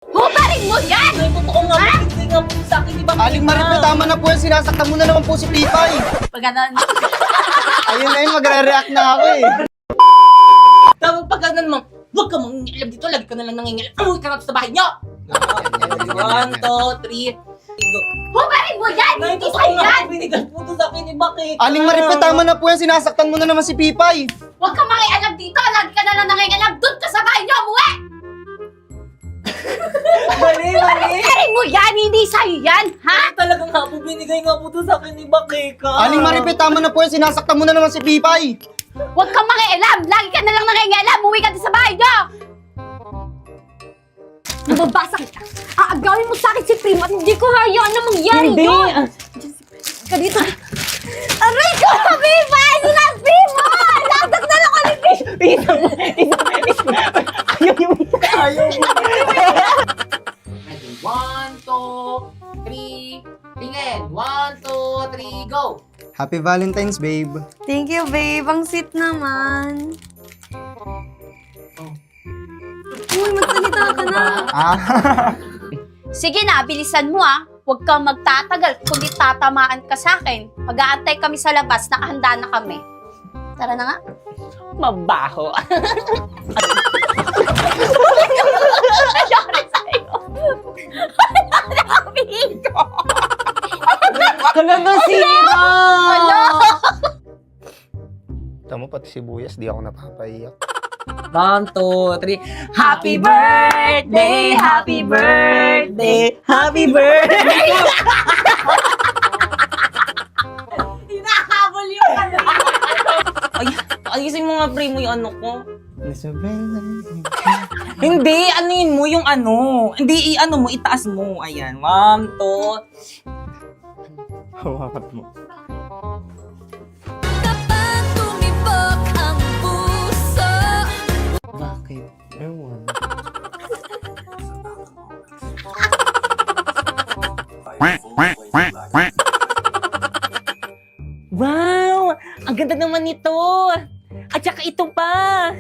Hubarin mo yan! Ay, totoo nga, hindi nga po sa akin, di ba? Aling Marip, tama na po yan. Sinasaktan mo na naman po si Pipay. Pag ganun. Ayun na yun, magre-react na ako eh. Tapos pag ganun mo, huwag ka mangingilam dito, lagi ka na lang nangingilam. Umuwi ka na sa bahay niyo! 1, 2, 3, go. Hubarin mo yan! Nay, Hindi totoo sa'yo nga, yan! binigay po to sa akin ni Bakit? Aling Marip, tama na po yan. Sinasaktan mo na naman si Pipay. Huwag kang makialam dito! Lagi ka na lang nangingalam! Doon ka sa bahay niyo! Umuwi! Mali! Hubarin mo yan! Hindi sa'yo yan! Ha? Talagang nga po, binigay nga po to sa akin ni Bakit. Aling Marip, tama na po yan. Sinasaktan mo na naman si Pipay. Huwag kang makialam! Lagi ka na lang nangingalam! Umuwi ka din sa bahay niyo! Mababasa kita! Aagawin mo sa akin si Primo at hindi ko hayaan na mangyari yun! Ka dito! Aray ko! Viva! Sinabi mo! Latak na lang ulit! Ayaw mo. 1, 2, 3, tingin. 1, 2, 3, go! Happy Valentine's, babe. Thank you, babe. Ang sweet naman. Uy, magsalita ka na. Sige na, bilisan mo ah. Huwag kang magtatagal kundi tatamaan ka sa akin. Mag-aantay kami sa labas, nakahanda na kami. Tara na nga. Mabaho. Nangyari sa'yo. Nakamigo. Talaga sira! Tama, pati sibuyas, di ako napapaiyak. 1, 2, 3. Happy birthday! Happy birthday! Happy birthday! Hinahabol yung ano. Ay, ayusin mo nga, pre, mo yung ano ko. Hindi, anuin mo yung ano. Hindi, i-ano mo, itaas mo. Ayan, 1, 2. Hawakan mo. Kapag tumibok ang puso. Bakit? Ewan. Wow! Ang ganda naman nito! At saka ito pa!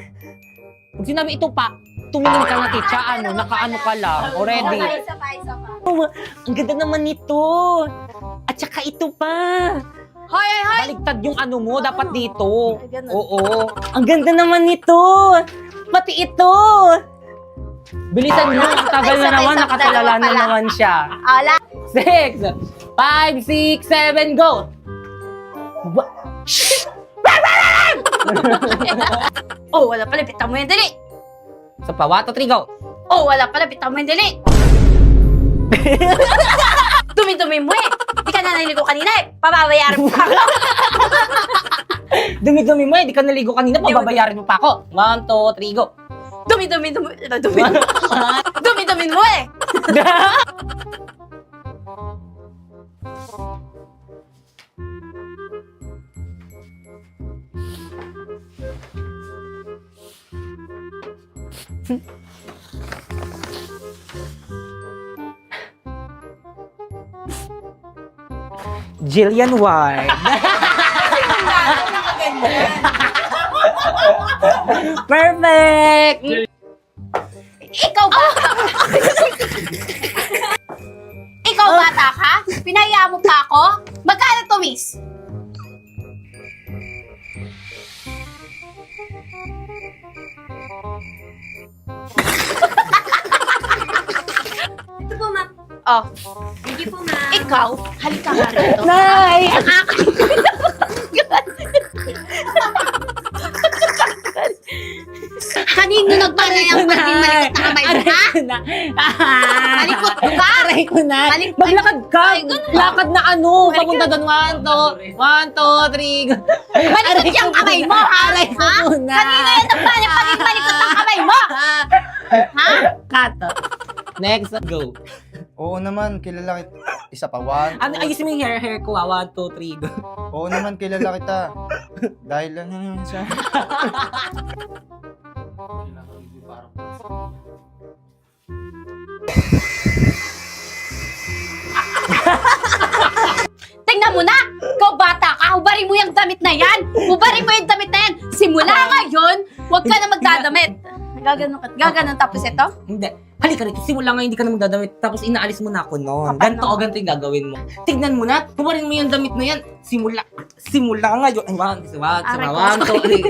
Pag sinabi ito pa, tumingin ka na, teacher, ano, nakaano ka lang, already. Isa pa. Ang ganda naman nito! At saka ito pa! Hoy! Baligtad yung ano mo, dapat dito. Ay, ganun. Oo. Ang ganda naman nito! Pati ito! Bilisan mo, ang tagal na naman, nakatulala na naman siya. Ala. 6, 5, 6, 7, go! Oh, wala pala. Bitawan mo yan, dali. Sa pa, 1, 2, 3, go! Oh, wala pala. Bitawan mo yan, dali. Dumi-dumi mo eh. Di ka na naligo kanina eh. Pababayaran mo pa ako. Dumi-dumi mo eh, di ka naligo kanina, pababayarin mo pa ako. 1, 2, 3, go! Dumi-dumi mo eh. Jillian White. Perfect! Ikaw ba? Ikaw bata ka? Pinaya mo pa ako? Magkano to, miss? Ito po, ma'am. Oh, Thank you po, ma'am. ikaw, halika nga rito. Nay! Kanino nagpalay ang paging malikot na kamay mo, ha? Malikot ka? Aray ko na! Malikot. Maglakad ka! Ay, ganun. Lakad na ano! Malikot. Papunta doon, 1, 2, 3, go! Malikot yung kamay mo, ha? Aray ko Ha? muna! Kanino yan nagpalay ang paging malikot ng kamay mo? Ha? Cut! Next, go! Oo naman, kilala kita. Isa pa, one. Ano, ayusin mo yung hair ko, 1, 2, 3, go! Oo naman, kilala kita. Dahil lang naman siya. Tingnan mo na! Ikaw bata ka, hubarin mo yung damit na yan! Hubarin mo yung damit na yan! Simula ngayon, huwag ka na magdadamit! Gaganon tapos ito? Hindi. Halika rito, simula nga hindi ka na magdadamit, tapos inaalis mo na ako noon. Ganito o ganito yung gagawin mo. Tignan mo na, humarin mo yung damit na yan. Simula ngayon. Ay,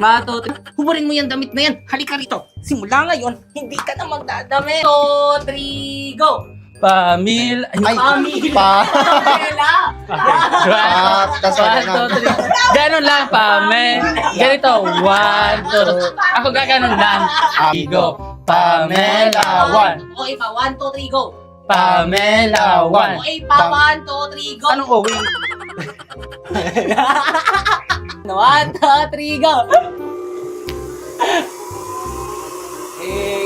humarin mo yung damit na yan. Halika rito, simula ngayon, hindi ka na magdadamit. 2, 3, go! Pamil... Ay, Pamila! tas ano na. Ganon lang, Pame. Ganito, 1, 2. Ako gaganon lang. Go. Pamela, 1. Okay pa, 1, 2, 3, go! Pamela, 1. Okay pa, 1, 2, 3, go! Anong okay? 1, 2, 3, go!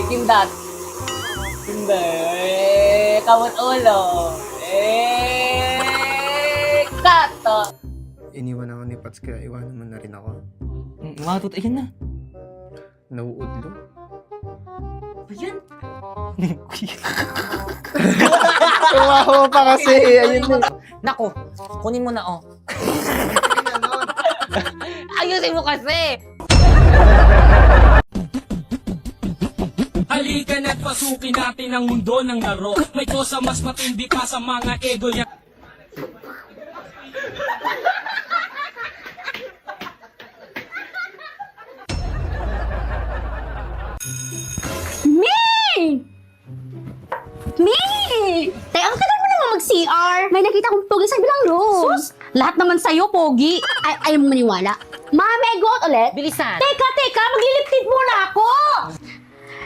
Kindat. Hindi. Kamot ulo. Kato. Iniwan ako ni Pats kaya iwanan mo na rin ako. Matot, ayun na. Nauudlo. Ayun. Tumawa pa kasi. Ayun na. Nako, kunin mo na, oh. Ayusin mo kasi. Halika na't pasukin natin ang mundo ng laro. May kosa mas matindi pa sa mga ego yan. Teka, ang tagal mo naman mag-CR. May nakita kong pogi sa bilang room. Sus, lahat naman sa'yo, pogi. Ayaw mo maniwala. Mami, go out ulit. Bilisan. Teka, magliliptid muna ako.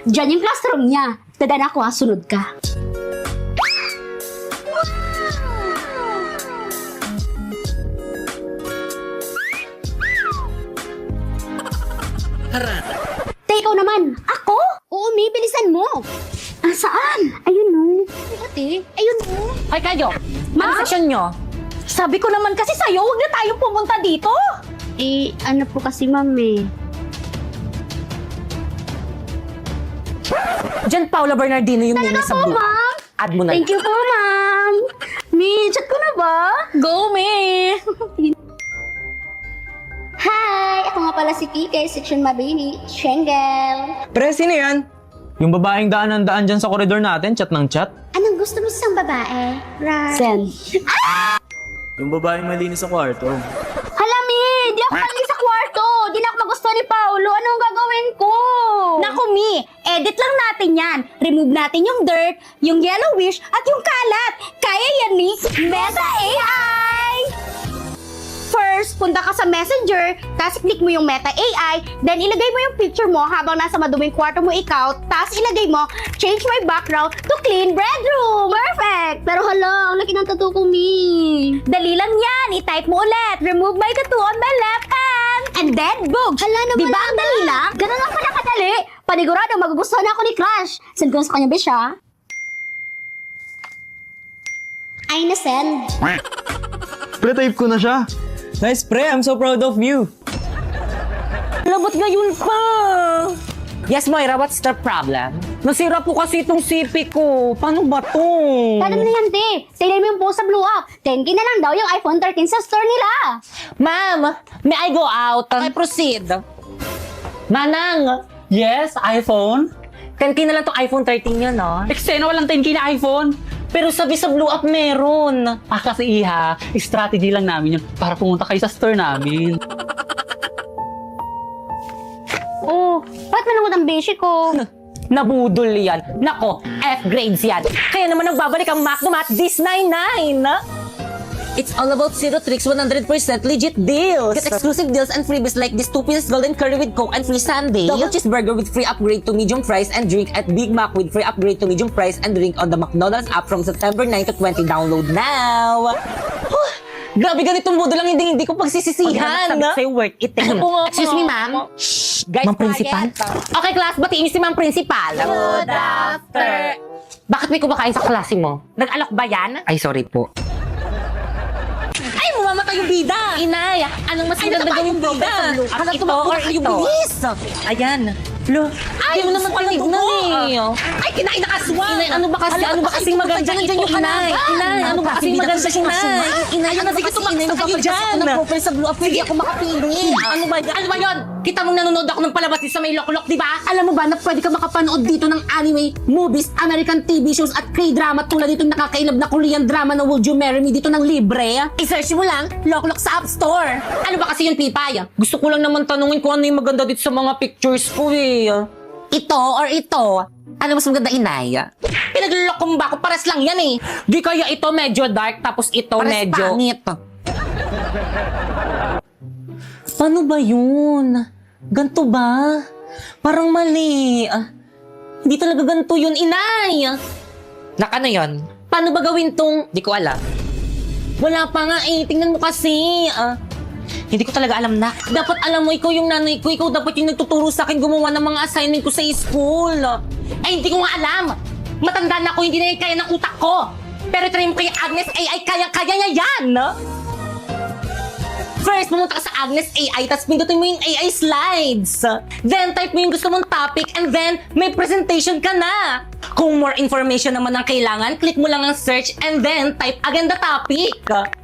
Diyan yung classroom niya. Dadan ako ha, sunod ka. Ikaw naman. Ako? Oo, may bilisan mo. Ah, saan? Ayun no. Ate, ayun no. Ay, kayo. Ma? Ano session nyo? Sabi ko naman kasi sa'yo, huwag na tayong pumunta dito. Ano po kasi, mami? Diyan, Paula Bernardino yung name sa blue. Ma'am? Add mo na. Thank you po, ma'am. Mi, chat ko na ba? Go, Mi. Hi! Ako nga pala si PK, Section Mabini, Shengel. Pre, sino yan? Yung babaeng daan dyan sa koridor natin, chat ng chat? Anong gusto mo sa isang babae? Right. Send. Yung babaeng malinis sa kwarto. Hala, Mi! Di ako mali sa kwarto! Di na ako magustuhan ni Paolo. Anong gagawin ko? Naku, Mi! Edit lang natin yan. Remove natin yung dirt, yung yellowish, at yung kalat. Kaya yan, Mi! Mesa AI! First, punta ka sa Messenger, tapos click mo yung Meta AI, then ilagay mo yung picture mo habang nasa maduming kwarto mo ikaw, tapos ilagay mo, change my background to clean bedroom. Perfect! Pero hala, ang laki ng tattoo ko, Mi. Dali lang yan. I-type mo ulit. Remove my tattoo on my left hand. And then, boom! Hala naman. Diba ang dali lang? Ganun lang pala kadali. Panigurado, magugustuhan ako ni Crush. Send ko na sa kanya, bish, ha? Ay, na-send. Pre-type ko na siya. Nice, pre. I'm so proud of you. Labot ngayon pa. Yes, Moira, what's the problem? Nasira po kasi itong CP ko. Paano ba to? Paano na yan, te? Tignan mo yung post sa Blue Up. 10K na lang daw yung iPhone 13 sa store nila. Ma'am, may I go out? I proceed. Manang, Yes, iPhone. 10K na lang tong iPhone 13 yun, no? Eksena, walang 10K na iPhone. Pero sabi sa Blue Up meron. Kasi iha, strategy lang namin yun para pumunta kayo sa store namin. Oh, ba't manungot ang beshi ko? Nabudol yan. Nako, F grades yan. Kaya naman nagbabalik ang Macdomat this 99. It's all about Zero Tricks 100% legit deals. Get exclusive deals and freebies like this 2-piece golden curry with Coke and free sundae. Double cheeseburger with free upgrade to medium fries and drink at Big Mac with free upgrade to medium fries and drink on the McDonald's app from September 9 to 20. Download now! Grabe, ganitong modo lang hindi ko pagsisisihan. Sabi sa'yo, worth it. Excuse me, ma'am. Shh, guys, Ma'am Principal. Okay, class, batiin niyo si Ma'am Principal. Good after. Bakit may kumakain sa klase mo? Nag-alak ba yan? Ay, sorry po. Ay, mamamatay yung bida! Inay, anong mas maganda gawing bida? Hanggang tumakbo na kayo, bilis! Ayan. Lo, ay, mo naman tinignan eh. Ay, kinain na kaswang! Inay, ano ba kasing maganda ito, Inay? Inay, ano ba kasing maganda, Inay? Inay, ano ba kasing maganda kayo dyan? Ako nag-profile sa Blue Up, hindi ako makapili. Ano ba yun? Kita mong nanonood ako ng palabas sa may lokolok, di ba? Alam mo ba na pwede ka makapanood dito ng anime, movies, American TV shows at K-drama tulad dito nakakailab na Korean drama na Would You Marry Me dito ng libre? I-search mo lang, lokolok sa App Store. Ano ba kasi yung Pipay? Gusto ko lang naman tanungin kung ano yung maganda dito sa mga pictures ko eh. Ito or ito? Ano mas maganda, inay? Pinaglulok mo ba ako? Pares lang yan eh. Di kaya ito medyo dark tapos ito Pares medyo... pangit. Paano ba yun? Ganto ba? Parang mali. Hindi talaga ganto yun, inay. Nakano yon? Paano ba gawin tong... Di ko alam. Wala pa nga eh. Tingnan mo kasi. Hindi ko talaga alam na. Dapat alam mo, ikaw yung nanay ko. Ikaw dapat yung nagtuturo sa akin gumawa ng mga assignment ko sa school. Eh, hindi ko nga alam. Matanda na ako, hindi na yung kaya ng utak ko. Pero try mo kay Agnes AI, kaya niya yan. First, pumunta ka sa Agnes AI, tapos pindutin mo yung AI slides. Then, type mo yung gusto mong topic, and then, may presentation ka na. Kung more information naman ang kailangan, click mo lang ang search, and then, type again the topic.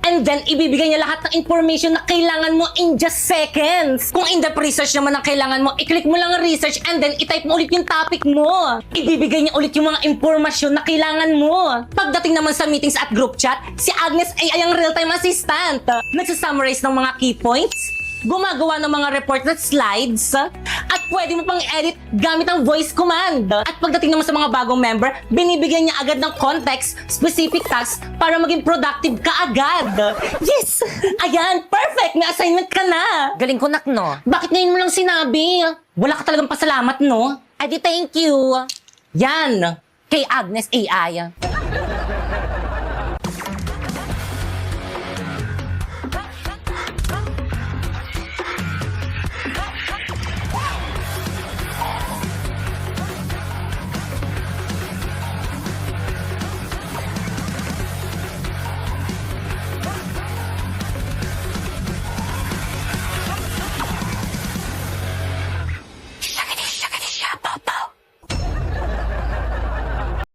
And then, ibibigay niya lahat ng information na kailangan mo in just seconds. Kung in-depth research naman ang kailangan mo, i-click mo lang ang research, and then, i-type mo ulit yung topic mo. Ibibigay niya ulit yung mga impormasyon na kailangan mo. Pagdating naman sa meetings at group chat, si Agnes AI ang real-time assistant. Nagsasummarize ng mga key points, gumagawa ng mga report at slides, at pwede mo pang edit gamit ang voice command. At pagdating naman sa mga bagong member, binibigyan niya agad ng context, specific tasks para maging productive ka agad. Yes! Ayan, perfect! May assignment ka na! Galing ko, nak, no? Bakit ngayon mo lang sinabi? Wala ka talagang pasalamat, no? Adi, thank you. Yan! Kay Agnes AI.